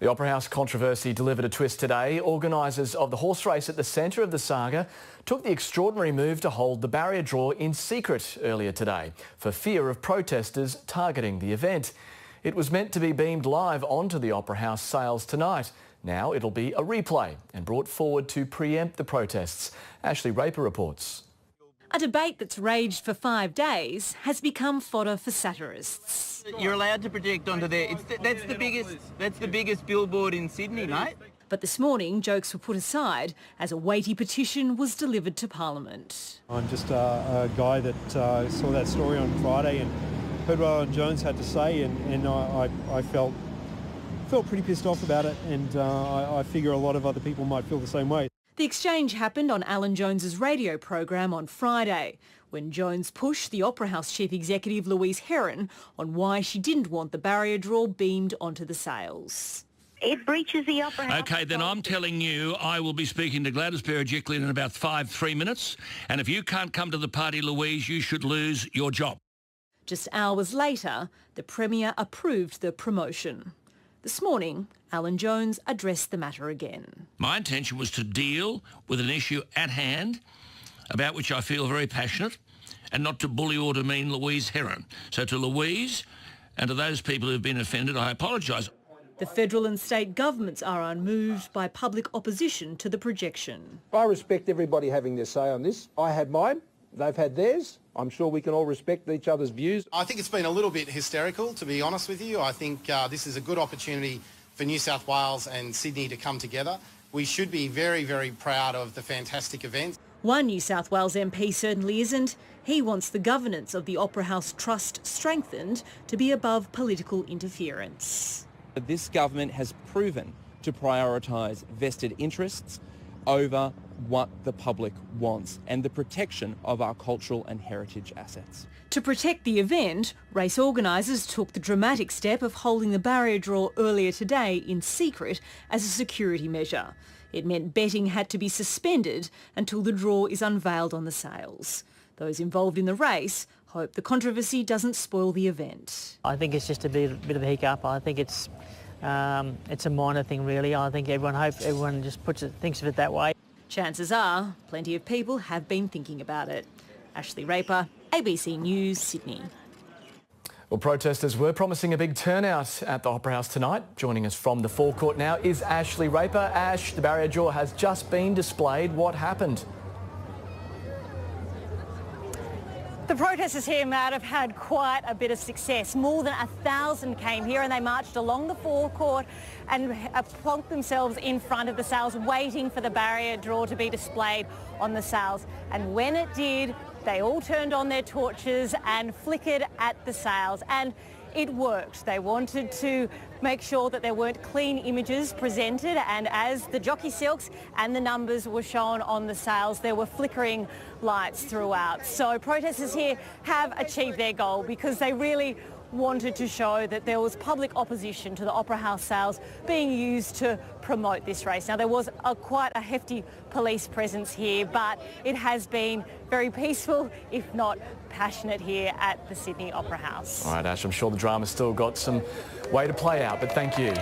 The Opera House controversy delivered a twist today. Organisers of the horse race at the centre of the saga took the extraordinary move to hold the barrier draw in secret earlier today for fear of protesters targeting the event. It was meant to be beamed live onto the Opera House sales tonight. Now it'll be a replay and brought forward to preempt the protests. Ashley Raper reports. A debate that's raged for 5 days has become fodder for satirists. You're allowed to project onto there. That's the biggest billboard in Sydney, mate. But this morning, jokes were put aside as a weighty petition was delivered to Parliament. I'm just a guy that saw that story on Friday and heard what Alan Jones had to say, and I felt pretty pissed off about it, and I figure a lot of other people might feel the same way. The exchange happened on Alan Jones's radio program on Friday, when Jones pushed the Opera House chief executive Louise Heron on why she didn't want the barrier draw beamed onto the sails. It breaches the Opera House. OK, then I'm telling you I will be speaking to Gladys Berejiklian in about 3 minutes, and if you can't come to the party, Louise, you should lose your job. Just hours later, the Premier approved the promotion. This morning, Alan Jones addressed the matter again. My intention was to deal with an issue at hand about which I feel very passionate, and not to bully or demean Louise Heron. So to Louise and to those people who have been offended, I apologise. The federal and state governments are unmoved by public opposition to the projection. I respect everybody having their say on this. I had mine, they've had theirs. I'm sure we can all respect each other's views. I think it's been a little bit hysterical, to be honest with you. I think this is a good opportunity for New South Wales and Sydney to come together. We should be very, very proud of the fantastic event. One New South Wales MP certainly isn't. He wants the governance of the Opera House Trust strengthened to be above political interference. This government has proven to prioritise vested interests over what the public wants and the protection of our cultural and heritage assets. To protect the event, race organisers took the dramatic step of holding the barrier draw earlier today in secret as a security measure. It meant betting had to be suspended until the draw is unveiled on the sales. Those involved in the race hope the controversy doesn't spoil the event. I think it's just a bit of a hiccup. I think it's a minor thing really. I think everyone just thinks of it that way. Chances are plenty of people have been thinking about it. Ashley Raper, ABC News, Sydney. Well, protesters were promising a big turnout at the Opera House tonight. Joining us from the forecourt now is Ashley Raper. Ash, the barrier draw has just been displayed. What happened? The protesters here, Matt, have had quite a bit of success. More than 1,000 came here and they marched along the forecourt and plonked themselves in front of the sails, waiting for the barrier draw to be displayed on the sails. And when it did, they all turned on their torches and flickered at the sails. And it worked. They wanted to make sure that there weren't clean images presented, and as the jockey silks and the numbers were shown on the sails, there were flickering lights throughout. So protesters here have achieved their goal because they really wanted to show that there was public opposition to the Opera House sales being used to promote this race. Now, there was quite a hefty police presence here, but it has been very peaceful, if not passionate, here at the Sydney Opera House. All right, Ash, I'm sure the drama's still got some way to play out, but thank you.